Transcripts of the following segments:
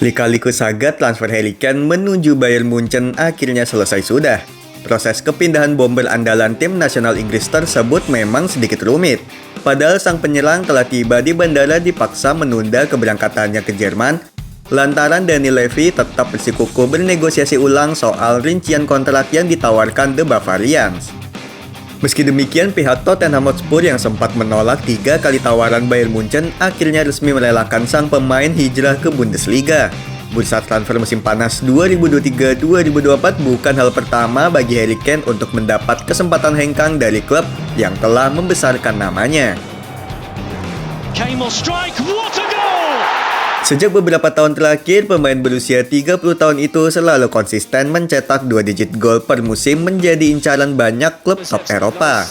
Lika-liku saga transfer Harry Kane menuju Bayern Munchen akhirnya selesai sudah. Proses kepindahan bomber andalan tim nasional Inggris tersebut memang sedikit rumit. Padahal sang penyerang telah tiba di bandara dipaksa menunda keberangkatannya ke Jerman lantaran Dani Levy tetap bersikukuh bernegosiasi ulang soal rincian kontrak yang ditawarkan The Bavarians. Meski demikian, pihak Tottenham Hotspur yang sempat menolak 3 kali tawaran Bayern Munchen akhirnya resmi merelakan sang pemain hijrah ke Bundesliga. Bursa transfer musim panas 2023-2024 bukan hal pertama bagi Harry Kane untuk mendapat kesempatan hengkang dari klub yang telah membesarkan namanya. Kane will strike. What a goal! Sejak beberapa tahun terakhir, pemain berusia 30 tahun itu selalu konsisten mencetak 2 digit gol per musim menjadi incaran banyak klub top Eropa.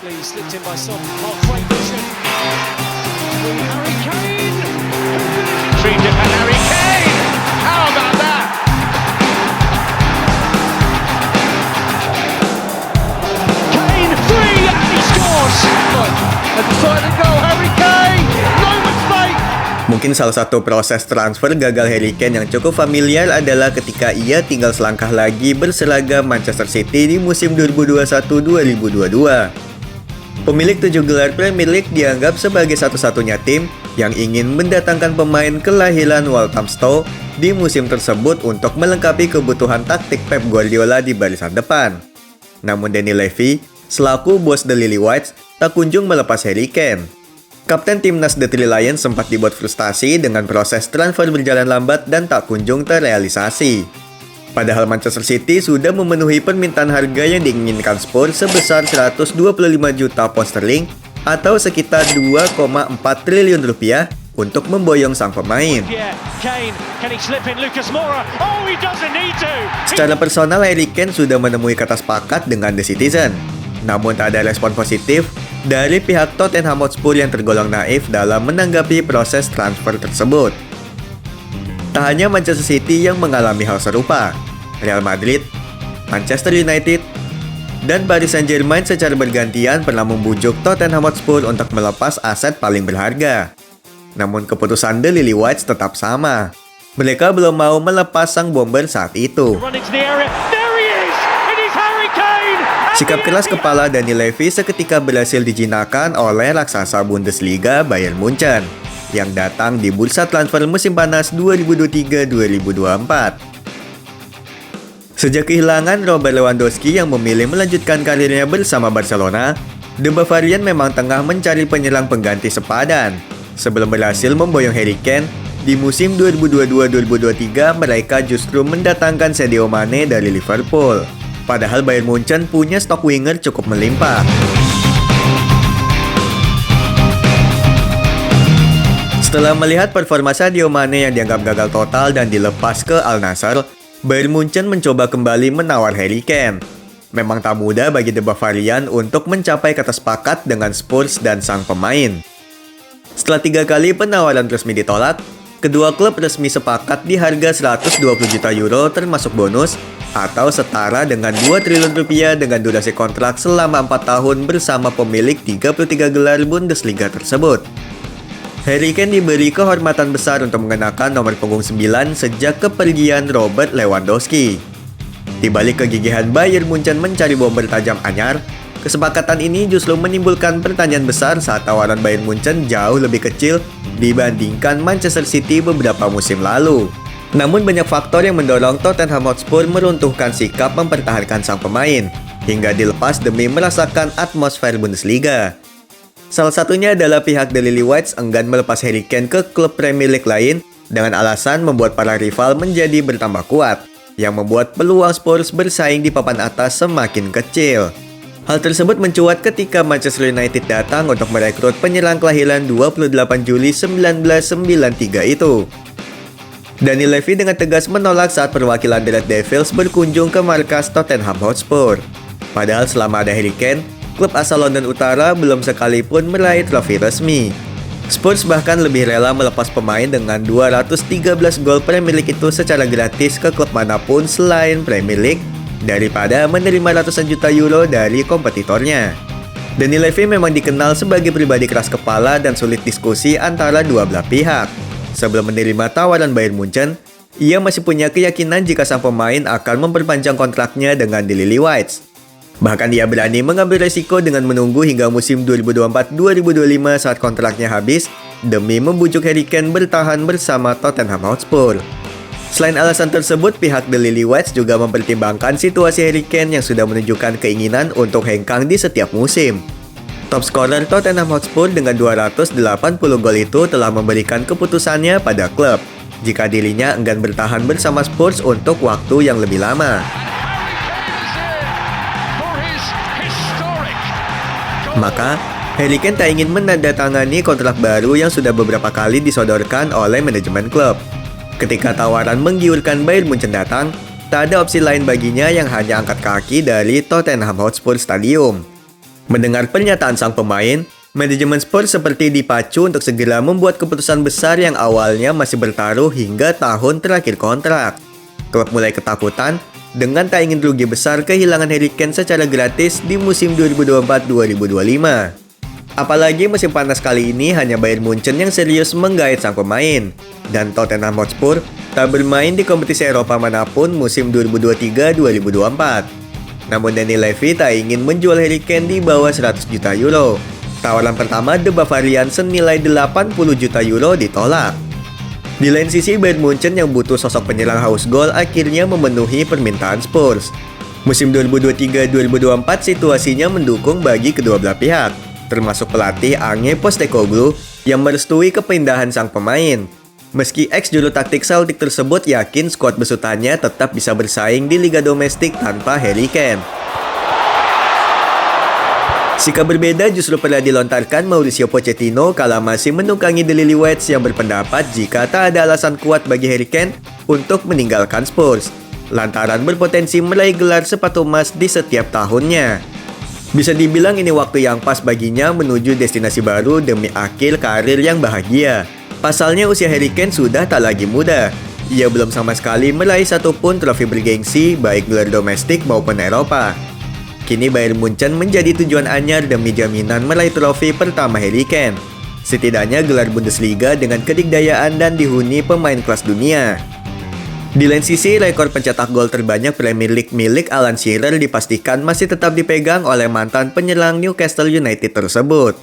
Mungkin salah satu proses transfer gagal Harry Kane yang cukup familiar adalah ketika ia tinggal selangkah lagi berseragam Manchester City di musim 2021-2022. Pemilik 7 gelar Premier League dianggap sebagai satu-satunya tim yang ingin mendatangkan pemain kelahiran Walthamstow di musim tersebut untuk melengkapi kebutuhan taktik Pep Guardiola di barisan depan. Namun Dani Levy, selaku bos The Lily Whites, tak kunjung melepas Harry Kane. Kapten timnas The Three Lions sempat dibuat frustasi dengan proses transfer berjalan lambat dan tak kunjung terrealisasi. Padahal Manchester City sudah memenuhi permintaan harga yang diinginkan Spurs sebesar 125 juta pound sterling atau sekitar 2,4 triliun rupiah untuk memboyong sang pemain. Secara personal, Harry Kane sudah menemui kata sepakat dengan The Citizen. Namun tak ada respon positif dari pihak Tottenham Hotspur yang tergolong naif dalam menanggapi proses transfer tersebut. Tak hanya Manchester City yang mengalami hal serupa, Real Madrid, Manchester United, dan Paris Saint-Germain secara bergantian pernah membujuk Tottenham Hotspur untuk melepas aset paling berharga. Namun keputusan The Lily Whites tetap sama. Mereka belum mau melepas sang bomber saat itu. Sikap keras kepala Dani Levy seketika berhasil dijinakkan oleh raksasa Bundesliga Bayern Munchen yang datang di bursa transfer musim panas 2023-2024. Sejak kehilangan Robert Lewandowski yang memilih melanjutkan karirnya bersama Barcelona, The Bavarian memang tengah mencari penyerang pengganti sepadan. Sebelum berhasil memboyong Harry Kane, di musim 2022-2023 mereka justru mendatangkan Sadio Mane dari Liverpool. Padahal Bayern Munchen punya stok winger cukup melimpah. Setelah melihat performa Sadio Mane yang dianggap gagal total dan dilepas ke Al Nassr, Bayern Munchen mencoba kembali menawar Harry Kane. Memang tak mudah bagi The Bavarian untuk mencapai kata sepakat dengan Spurs dan sang pemain. Setelah 3 kali penawaran resmi ditolak, kedua klub resmi sepakat di harga 120 juta euro termasuk bonus atau setara dengan 2 triliun rupiah dengan durasi kontrak selama 4 tahun bersama pemilik 33 gelar Bundesliga tersebut. Harry Kane diberi kehormatan besar untuk mengenakan nomor punggung 9 sejak kepergian Robert Lewandowski. Di balik kegigihan Bayern Munchen mencari bomber tajam anyar, kesepakatan ini justru menimbulkan pertanyaan besar saat tawaran Bayern Munchen jauh lebih kecil dibandingkan Manchester City beberapa musim lalu. Namun banyak faktor yang mendorong Tottenham Hotspur meruntuhkan sikap mempertahankan sang pemain hingga dilepas demi merasakan atmosfer Bundesliga. Salah satunya adalah pihak The Lily Whites enggan melepas Harry Kane ke klub Premier League lain dengan alasan membuat para rival menjadi bertambah kuat, yang membuat peluang Spurs bersaing di papan atas semakin kecil. Hal tersebut mencuat ketika Manchester United datang untuk merekrut penyerang kelahiran 28 Juli 1993 itu. Dani Levy dengan tegas menolak saat perwakilan The Red Devils berkunjung ke markas Tottenham Hotspur. Padahal selama ada Harry Kane, klub asal London Utara belum sekalipun meraih trofi resmi. Spurs bahkan lebih rela melepas pemain dengan 213 gol Premier League itu secara gratis ke klub manapun selain Premier League daripada menerima ratusan juta euro dari kompetitornya. Dani Levy memang dikenal sebagai pribadi keras kepala dan sulit diskusi antara dua belah pihak. Sebelum menerima tawaran Bayern Munchen, Ia masih punya keyakinan jika sang pemain akan memperpanjang kontraknya dengan The Lily-Whites. Bahkan ia berani mengambil resiko dengan menunggu hingga musim 2024-2025 saat kontraknya habis demi membujuk Harry Kane bertahan bersama Tottenham Hotspur. Selain alasan tersebut, pihak The Lily-Whites juga mempertimbangkan situasi Harry Kane yang sudah menunjukkan keinginan untuk hengkang di setiap musim. Top scorer Tottenham Hotspur dengan 280 gol itu telah memberikan keputusannya pada klub jika dirinya enggan bertahan bersama Spurs untuk waktu yang lebih lama. Maka, Harry Kane tak ingin menandatangani kontrak baru yang sudah beberapa kali disodorkan oleh manajemen klub. Ketika tawaran menggiurkan Bayern Munchen datang, tak ada opsi lain baginya yang hanya angkat kaki dari Tottenham Hotspur Stadium. Mendengar pernyataan sang pemain, manajemen Spurs seperti dipacu untuk segera membuat keputusan besar yang awalnya masih bertaruh hingga tahun terakhir kontrak. Klub mulai ketakutan dengan tak ingin rugi besar kehilangan Harry Kane secara gratis di musim 2024-2025. Apalagi musim panas kali ini hanya Bayern Munchen yang serius menggait sang pemain, dan Tottenham Hotspur tak bermain di kompetisi Eropa manapun musim 2023-2024. Namun Daniel Levy tak ingin menjual Harry Kane di bawah 100 juta euro. Tawaran pertama The Bavarian senilai 80 juta euro ditolak. Di lain sisi, Bayern Munchen yang butuh sosok penyerang haus gol akhirnya memenuhi permintaan Spurs. Musim 2023-2024 situasinya mendukung bagi kedua belah pihak, termasuk pelatih Ange Postecoglou yang merestui kepindahan sang pemain. Meski ex-juru taktik Celtic tersebut yakin skuad besutannya tetap bisa bersaing di liga domestik tanpa Harry Kane. Sikap berbeda justru pernah dilontarkan Mauricio Pochettino kala masih menunggangi The Lily-Whites yang berpendapat jika tak ada alasan kuat bagi Harry Kane untuk meninggalkan Spurs, lantaran berpotensi meraih gelar sepatu emas di setiap tahunnya. Bisa dibilang ini waktu yang pas baginya menuju destinasi baru demi akhir karir yang bahagia. Pasalnya usia Harry Kane sudah tak lagi muda. Ia belum sama sekali meraih satupun trofi bergengsi baik gelar domestik maupun Eropa. Kini Bayern Munchen menjadi tujuan anyar demi jaminan meraih trofi pertama Harry Kane. Setidaknya gelar Bundesliga dengan kedikdayaan dan dihuni pemain kelas dunia. Di lain sisi, rekor pencetak gol terbanyak Premier League milik Alan Shearer dipastikan masih tetap dipegang oleh mantan penyerang Newcastle United tersebut.